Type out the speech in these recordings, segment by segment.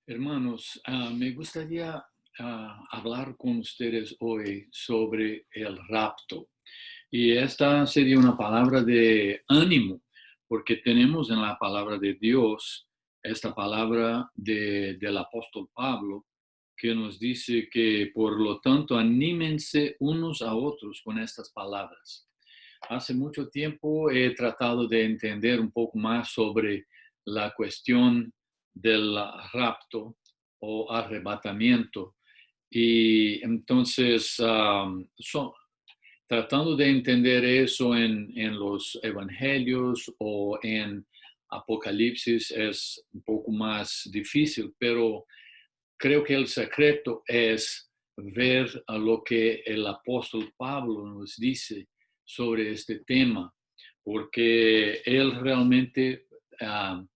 Hermanos, me gustaría hablar con ustedes hoy sobre el rapto. Y esta sería una palabra de ánimo, porque tenemos en la palabra de Dios esta palabra del apóstol Pablo, que nos dice que por lo tanto anímense unos a otros con estas palabras. Hace mucho tiempo he tratado de entender un poco más sobre la cuestión del rapto o arrebatamiento. Y entonces, tratando de entender eso en los evangelios o en Apocalipsis es un poco más difícil, pero creo que el secreto es ver a lo que el apóstol Pablo nos dice sobre este tema, porque él realmente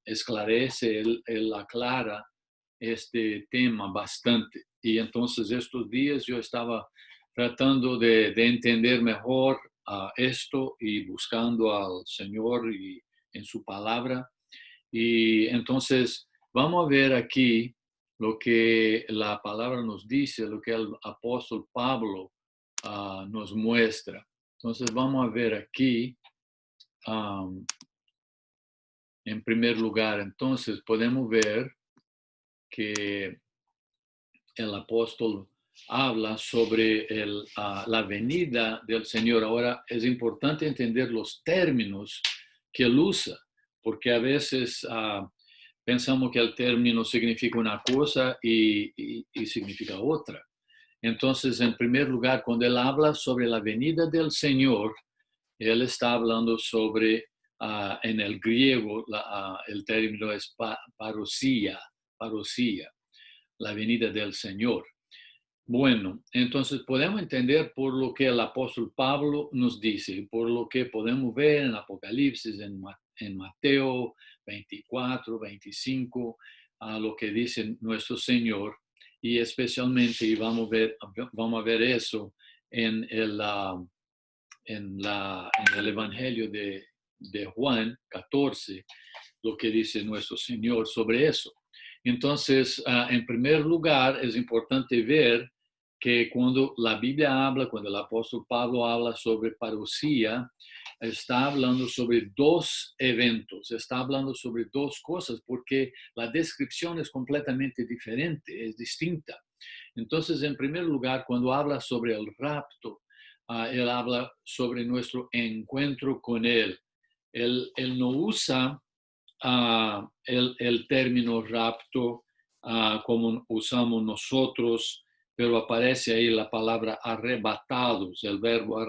esclarece, él aclara este tema bastante. Y entonces estos días yo estaba tratando de entender mejor esto y buscando al Señor y en su palabra. Y entonces vamos a ver aquí lo que la palabra nos dice, lo que el apóstol Pablo nos muestra. Entonces vamos a ver aquí, um, en primer lugar, entonces podemos ver que el apóstol habla sobre la venida del Señor. Ahora es importante entender los términos que él usa, porque a veces pensamos que el término significa una cosa y significa otra. Entonces, en primer lugar, cuando él habla sobre la venida del Señor, él está hablando sobre, en el griego, el término es parousia, la venida del Señor. Bueno, entonces podemos entender por lo que el apóstol Pablo nos dice, por lo que podemos ver en Apocalipsis, en Mateo 24, 25, a lo que dice nuestro Señor, y especialmente, y vamos a ver eso en en el Evangelio de Juan 14, lo que dice nuestro Señor sobre eso. Entonces, en primer lugar, es importante ver que cuando la Biblia habla, cuando el apóstol Pablo habla sobre parousia, está hablando sobre dos eventos, está hablando sobre dos cosas, porque la descripción es completamente diferente, es distinta. Entonces, en primer lugar, cuando habla sobre el rapto, él habla sobre nuestro encuentro con él. Él no usa el término rapto como usamos nosotros, pero aparece ahí la palabra arrebatados, el verbo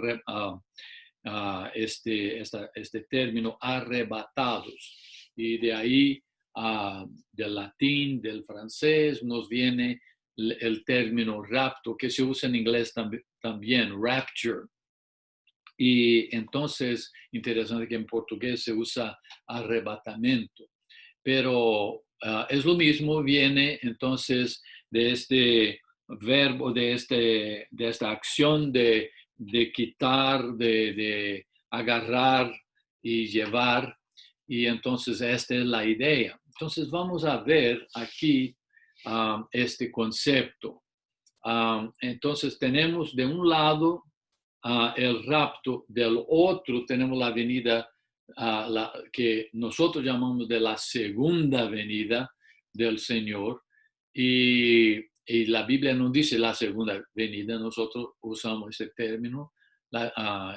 este término arrebatados. Y de ahí, del latín, del francés, nos viene el término rapto, que se usa en inglés también, rapture. Y entonces, interesante que en portugués se usa arrebatamiento, pero es lo mismo, viene entonces de este verbo, de esta acción de quitar, de agarrar y llevar, y entonces esta es la idea. Entonces vamos a ver aquí este concepto. Entonces tenemos de un lado el rapto, del otro tenemos la venida que nosotros llamamos de la segunda venida del Señor. Y la Biblia no dice la segunda venida, nosotros usamos ese término.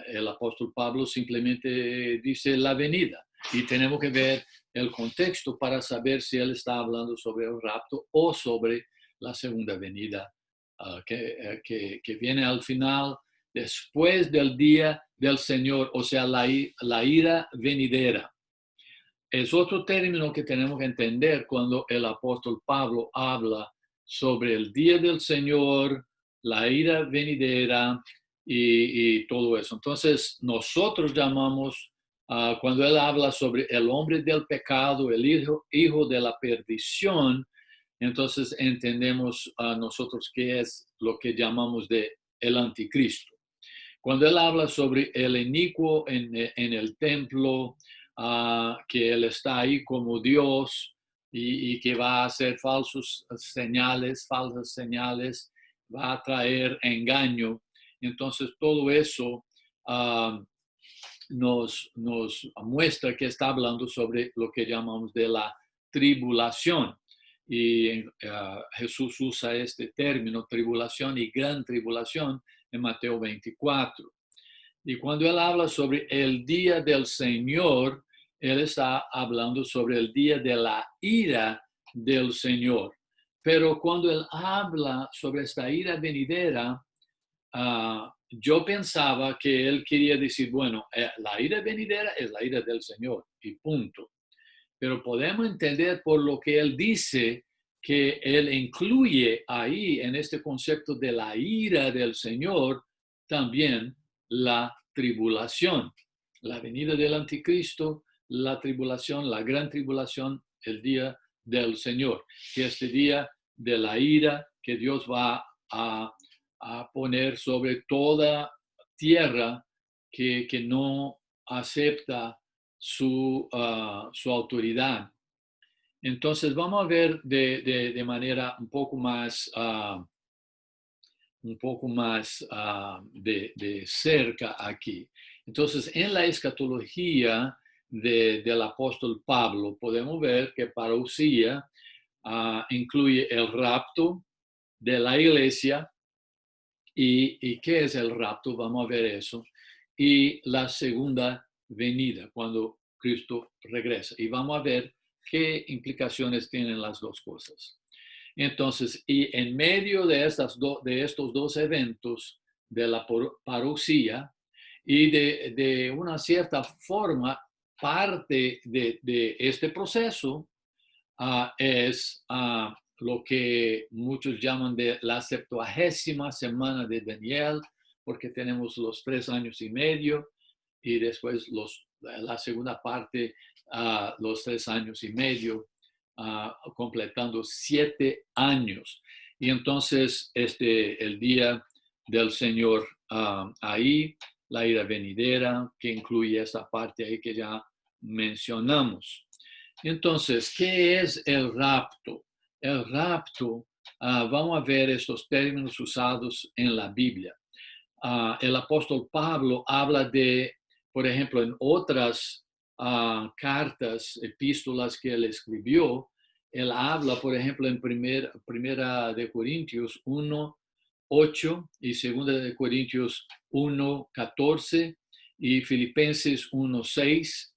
El apóstol Pablo simplemente dice la venida. Y tenemos que ver el contexto para saber si él está hablando sobre el rapto o sobre la segunda venida que viene al final, después del día del Señor, o sea, la ira venidera. Es otro término que tenemos que entender cuando el apóstol Pablo habla sobre el día del Señor, la ira venidera y todo eso. Entonces, nosotros llamamos, cuando él habla sobre el hombre del pecado, el hijo de la perdición, entonces entendemos a nosotros qué es lo que llamamos de el anticristo. Cuando él habla sobre el inicuo en el templo, que él está ahí como Dios, y que va a hacer falsas señales, va a traer engaño. Entonces todo eso nos muestra que está hablando sobre lo que llamamos de la tribulación. Y Jesús usa este término, tribulación y gran tribulación, en Mateo 24. Y cuando él habla sobre el día del Señor, él está hablando sobre el día de la ira del Señor. Pero cuando él habla sobre esta ira venidera, yo pensaba que él quería decir, bueno, la ira venidera es la ira del Señor y punto. Pero podemos entender por lo que él dice que él incluye ahí en este concepto de la ira del Señor también la tribulación, la venida del anticristo, la tribulación, la gran tribulación, el día del Señor, que este día de la ira que Dios va a poner sobre toda tierra que no acepta su autoridad. Entonces vamos a ver de manera un poco más, de cerca aquí. Entonces en la escatología del apóstol Pablo podemos ver que parousia incluye el rapto de la iglesia. ¿Y qué es el rapto? Vamos a ver eso. Y la segunda venida, cuando Cristo regresa. Y vamos a ver qué implicaciones tienen las dos cosas. Entonces, y en medio de estos dos eventos de la parousia y de una cierta forma, parte de este proceso es lo que muchos llaman de la 70ª semana de Daniel, porque tenemos los 3 años y medio y después la segunda parte, los 3 años y medio, completando 7 años. Y entonces el día del Señor ahí, la ira venidera, que incluye esa parte ahí que ya mencionamos. Entonces, ¿qué es el rapto? El rapto, vamos a ver estos términos usados en la Biblia. El apóstol Pablo habla de, por ejemplo, en otras cartas, epístolas que él escribió, él habla, por ejemplo, en primera de Corintios 1:8 y segunda de Corintios 1:14 y Filipenses 1:6.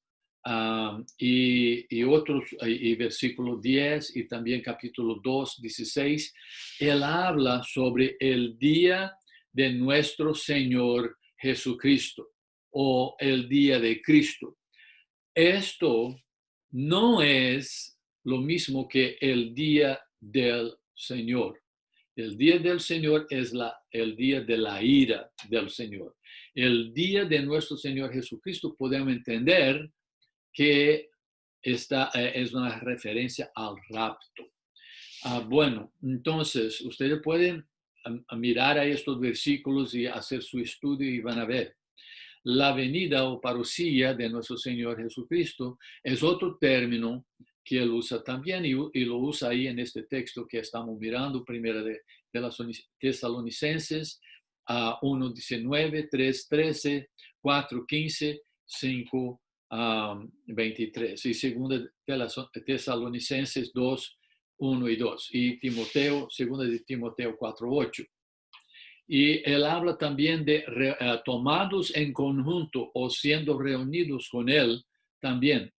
Y otros, y versículo 10 y también capítulo 2:16, él habla sobre el día de nuestro Señor Jesucristo o el día de Cristo. Esto no es lo mismo que el día del Señor. El día del Señor es el día de la ira del Señor. El día de nuestro Señor Jesucristo podemos entender que esta es una referencia al rapto. Bueno, entonces ustedes pueden mirar a estos versículos y hacer su estudio y van a ver. La venida o parousia de nuestro Señor Jesucristo es otro término que él usa también y lo usa ahí en este texto que estamos mirando, primera de las Tesalonicenses 1:19, 3:13, 4:15, 5:23 y segunda de las Tesalonicenses 2:1 y 2 y Timoteo, segunda de Timoteo 4:8. Y él habla también de tomados en conjunto o siendo reunidos con él, también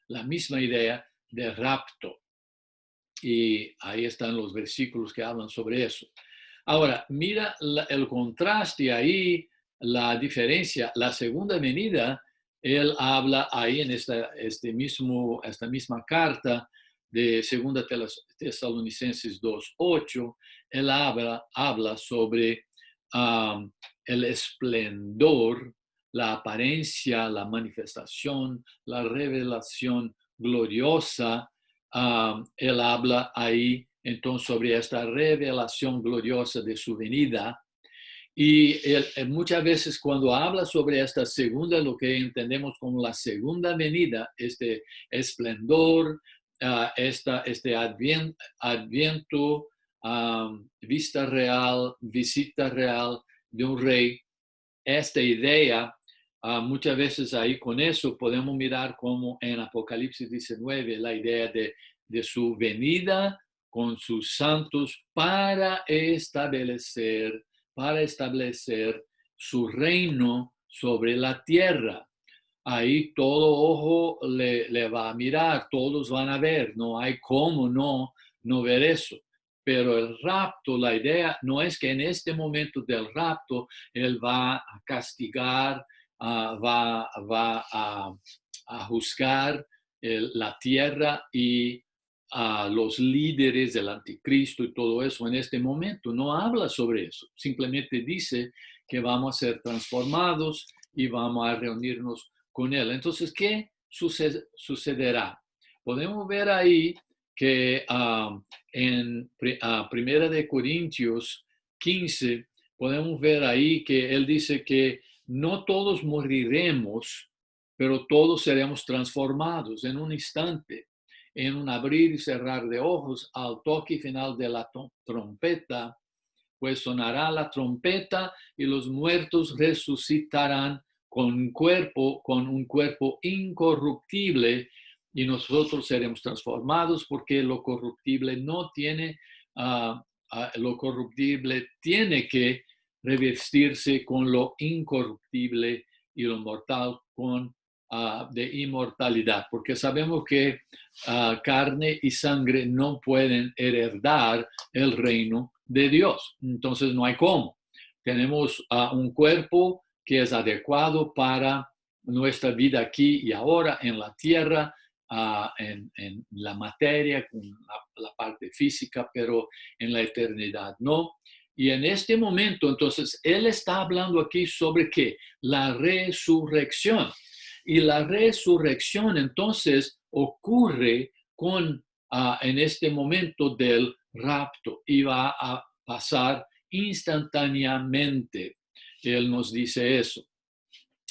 la misma idea de rapto. Y ahí están los versículos que hablan sobre eso. Ahora, mira el contraste ahí, la diferencia. La segunda venida, él habla ahí en esta misma carta de segunda Tesalonicenses 2:8, él habla sobre el esplendor, la apariencia, la manifestación, la revelación gloriosa. Él habla ahí entonces sobre esta revelación gloriosa de su venida. Y muchas veces cuando habla sobre esta segunda, lo que entendemos como la segunda venida, este esplendor, este adviento, vista real, visita real de un rey, esta idea, muchas veces ahí con eso podemos mirar como en Apocalipsis 19, la idea de su venida con sus santos para establecer su reino sobre la tierra. Ahí todo ojo le va a mirar, todos van a ver, no hay cómo no ver eso. Pero el rapto, la idea no es que en este momento del rapto él va a castigar, va a juzgar la tierra y a los líderes del anticristo y todo eso en este momento. No habla sobre eso, simplemente dice que vamos a ser transformados y vamos a reunirnos con él. Entonces, ¿qué sucederá? Podemos ver ahí que en Primera de Corintios 15, podemos ver ahí que él dice que no todos moriremos, pero todos seremos transformados en un instante, en un abrir y cerrar de ojos, al toque final de la trompeta, pues sonará la trompeta y los muertos resucitarán con un cuerpo incorruptible, y nosotros seremos transformados porque lo corruptible no tiene, lo corruptible tiene que revestirse con lo incorruptible y lo mortal con de inmortalidad, porque sabemos que carne y sangre no pueden heredar el reino de Dios. Entonces no hay cómo. Tenemos un cuerpo que es adecuado para nuestra vida aquí y ahora en la tierra, en la materia, con la parte física, pero en la eternidad no. Y en este momento, entonces, él está hablando aquí sobre qué? La resurrección. Y la resurrección, entonces, ocurre en este momento del rapto y va a pasar instantáneamente. Él nos dice eso.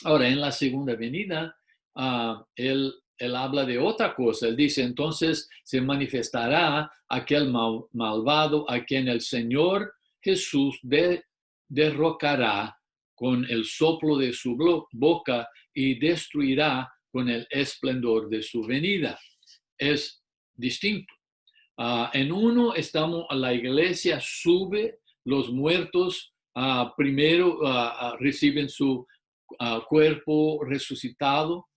Ahora, en la segunda venida, él habla de otra cosa. Él dice, entonces se manifestará aquel malvado a quien el Señor Jesús derrocará con el soplo de su boca y destruirá con el esplendor de su venida. Es distinto. En uno estamos, la iglesia sube, los muertos primero reciben su cuerpo resucitado,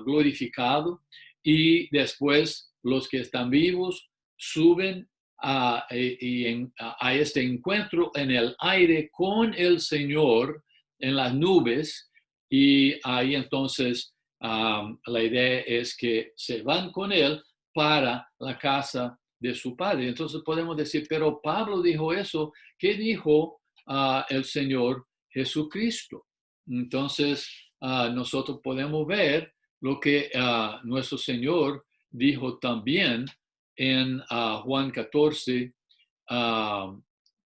glorificado, y después los que están vivos suben a este encuentro en el aire con el Señor en las nubes, y ahí entonces la idea es que se van con él para la casa de su padre. Entonces podemos decir, pero Pablo dijo eso, ¿qué dijo el Señor Jesucristo? Entonces nosotros podemos ver lo que nuestro Señor dijo también en Juan 14,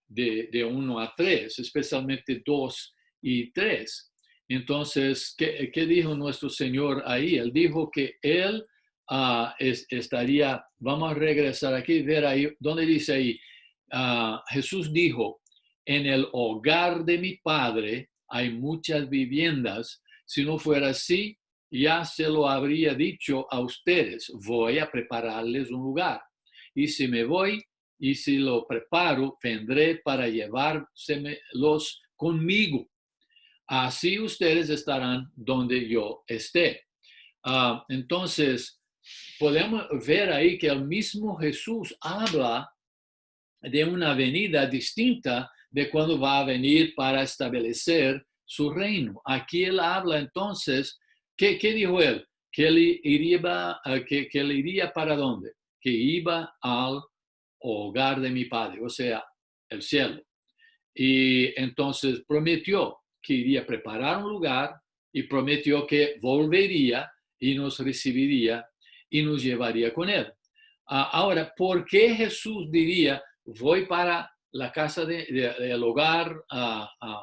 de 1 a 3, especialmente 2 y 3. Entonces, ¿qué dijo nuestro Señor ahí? Él dijo que Él estaría, vamos a regresar aquí y ver ahí, ¿dónde dice ahí? Jesús dijo, en el hogar de mi Padre hay muchas viviendas. Si no fuera así, ya se lo habría dicho a ustedes. Voy a prepararles un lugar. Y si me voy y si lo preparo, vendré para llevárselos conmigo. Así ustedes estarán donde yo esté. Entonces, podemos ver ahí que el mismo Jesús habla de una venida distinta de cuando va a venir para establecer su reino. Aquí él habla entonces, ¿qué dijo él? Que él iría para dónde? Que iba al hogar de mi Padre, o sea, el cielo. Y entonces prometió que iría a preparar un lugar y prometió que volvería y nos recibiría y nos llevaría con él. Ahora, ¿por qué Jesús diría, voy para la casa del hogar,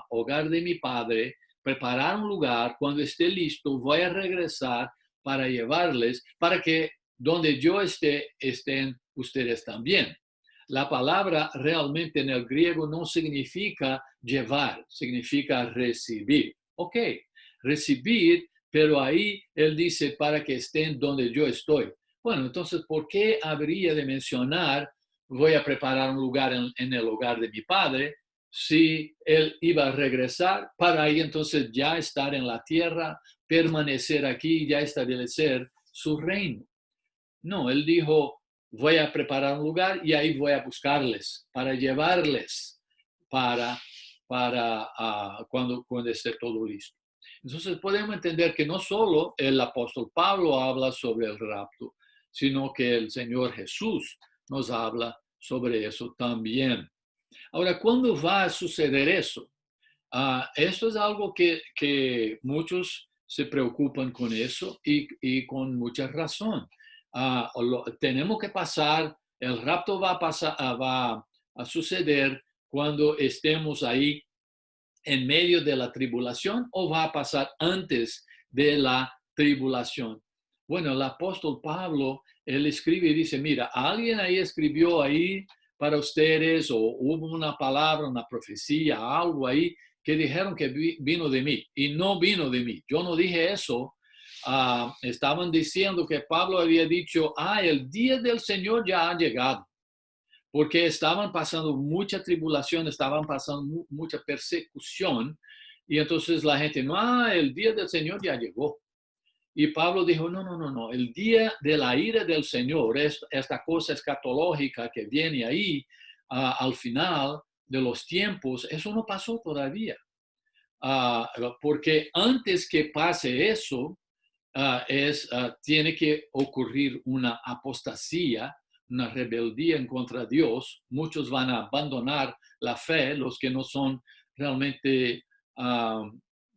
hogar de mi Padre, preparar un lugar, cuando esté listo, voy a regresar para llevarles, para que donde yo esté, estén ustedes también. La palabra realmente en el griego no significa llevar, significa recibir. Ok, recibir, pero ahí él dice para que estén donde yo estoy. Bueno, entonces, ¿por qué habría de mencionar voy a preparar un lugar en el hogar de mi padre si él iba a regresar para ahí entonces ya estar en la tierra, permanecer aquí, ya establecer su reino? No, él dijo, voy a preparar un lugar y ahí voy a buscarles para llevarles para cuando esté todo listo. Entonces podemos entender que no solo el apóstol Pablo habla sobre el rapto, sino que el Señor Jesús nos habla sobre eso también. Ahora, ¿cuándo va a suceder eso? Esto es algo que muchos se preocupan con eso y con mucha razón. Tenemos que pasar, el rapto va a suceder cuando estemos ahí en medio de la tribulación o va a pasar antes de la tribulación. Bueno, el apóstol Pablo, él escribe y dice, mira, alguien ahí escribió ahí para ustedes o hubo una palabra, una profecía, algo ahí que dijeron que vino de mí y no vino de mí. Yo no dije eso. Estaban diciendo que Pablo había dicho, el día del Señor ya ha llegado, porque estaban pasando mucha tribulación, estaban pasando mucha persecución, y entonces la gente, no, el día del Señor ya llegó. Y Pablo dijo, no, el día de la ira del Señor, esta cosa escatológica que viene ahí al final de los tiempos, eso no pasó todavía. Porque antes que pase eso, tiene que ocurrir una apostasía, una rebeldía en contra de Dios. Muchos van a abandonar la fe, los que no son realmente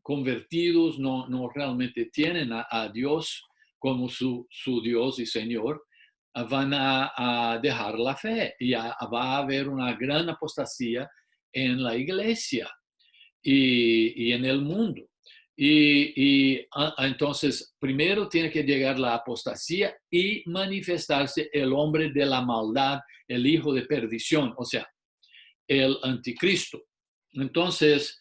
convertidos, no realmente tienen a Dios como su Dios y Señor, van a dejar la fe y va a haber una gran apostasía en la iglesia y en el mundo. Entonces, primero tiene que llegar la apostasía y manifestarse el hombre de la maldad, el hijo de perdición, o sea, el anticristo. Entonces,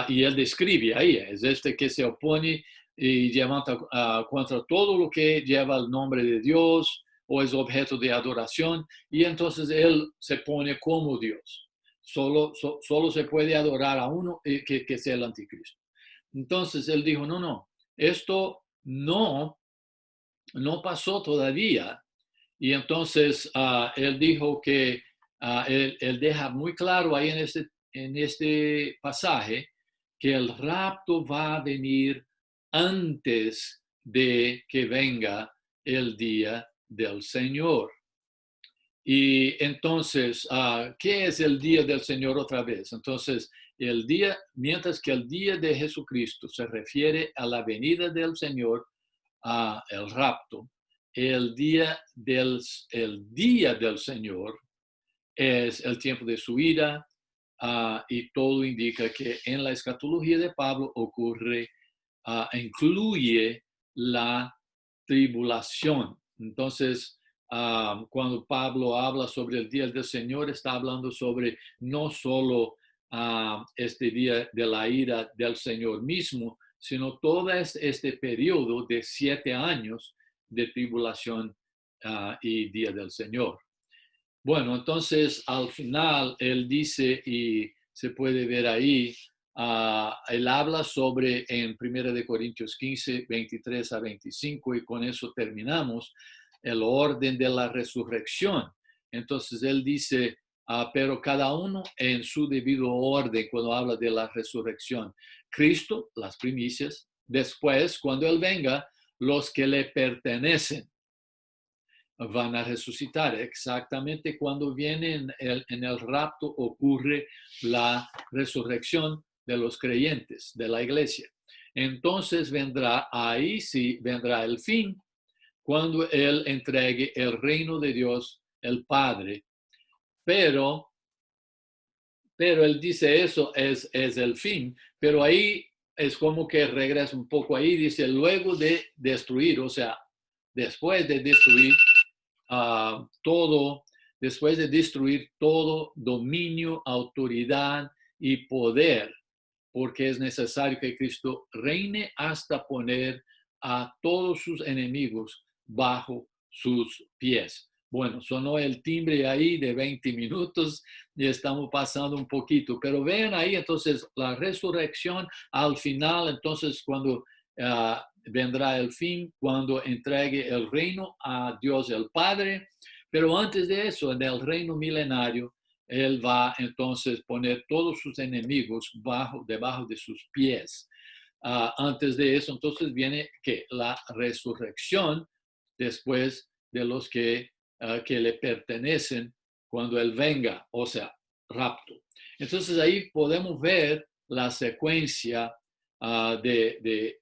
y él describe ahí, es este que se opone y levanta contra todo lo que lleva el nombre de Dios o es objeto de adoración, y entonces él se pone como Dios. Solo se puede adorar a uno que sea el anticristo. Entonces él dijo, no, esto no pasó todavía. Y entonces él dijo que él deja muy claro ahí en este pasaje que el rapto va a venir antes de que venga el día del Señor. Y entonces, ¿qué es el día del Señor otra vez? Entonces, mientras que el día de Jesucristo se refiere a la venida del Señor, el rapto, el día del Señor es el tiempo de su ira, y todo indica que en la escatología de Pablo incluye la tribulación. Entonces, cuando Pablo habla sobre el día del Señor, está hablando sobre no solo este día de la ira del Señor mismo, sino todo este periodo de 7 años de tribulación y día del Señor. Bueno, entonces al final él dice, y se puede ver ahí, él habla sobre en 1 Corintios 15, 23 a 25, y con eso terminamos, el orden de la resurrección. Entonces él dice, pero cada uno en su debido orden cuando habla de la resurrección. Cristo, las primicias, después, cuando él venga, los que le pertenecen van a resucitar. Exactamente cuando viene en el rapto ocurre la resurrección de los creyentes, de la iglesia. Entonces ahí sí vendrá el fin, cuando Él entregue el reino de Dios, el Padre. Pero Él dice eso es el fin, pero ahí es como que regresa un poco ahí, dice, luego de destruir, o sea, después de destruir después de destruir todo dominio, autoridad y poder, porque es necesario que Cristo reine hasta poner a todos sus enemigos bajo sus pies. Bueno, sonó el timbre ahí de 20 minutos y estamos pasando un poquito, pero vean ahí entonces la resurrección al final, entonces cuando vendrá el fin, cuando entregue el reino a Dios el Padre, pero antes de eso, en el reino milenario, Él va entonces poner todos sus enemigos debajo de sus pies. Antes de eso, entonces viene que la resurrección después de los que le pertenecen cuando Él venga, o sea, rapto. Entonces ahí podemos ver la secuencia de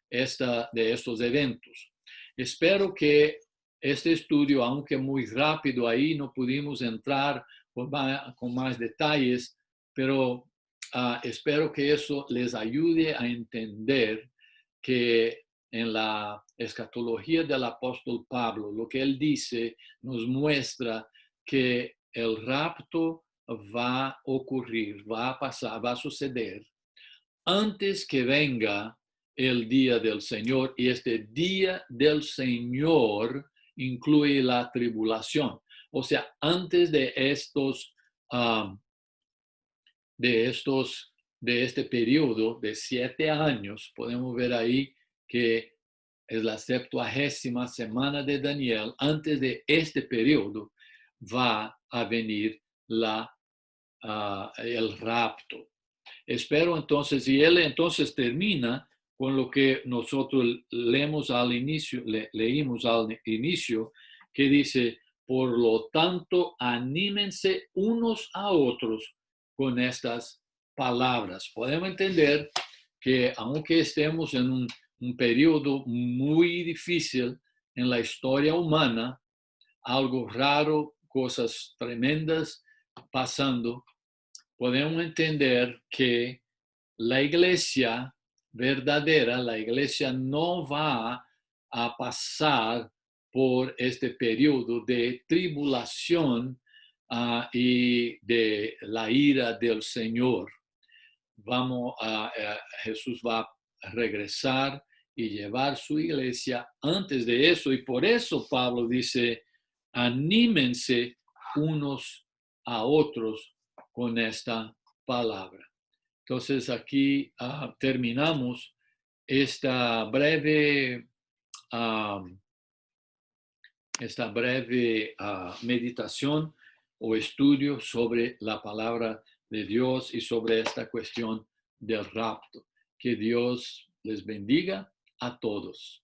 estos eventos. Espero que este estudio, aunque muy rápido ahí, no pudimos entrar con más detalles, pero espero que eso les ayude a entender que en la escatología del apóstol Pablo, lo que él dice nos muestra que el rapto va a ocurrir, va a pasar, va a suceder antes que venga el día del Señor. Y este día del Señor incluye la tribulación. O sea, antes de este periodo de 7 años, podemos ver ahí que es la 70ª semana de Daniel. Antes de este periodo va a venir el rapto. Espero entonces, y él entonces termina con lo que nosotros leímos al inicio, que dice: por lo tanto, anímense unos a otros con estas palabras. Podemos entender que aunque estemos en un periodo muy difícil en la historia humana, algo raro, cosas tremendas pasando, podemos entender que la iglesia verdadera, la iglesia no va a pasar por este periodo de tribulación y de la ira del Señor. Jesús va a regresar y llevar su iglesia antes de eso, y por eso Pablo dice: anímense unos a otros con esta palabra. Entonces aquí terminamos esta breve meditación o estudio sobre la palabra de Dios y sobre esta cuestión del rapto. Que Dios les bendiga a todos.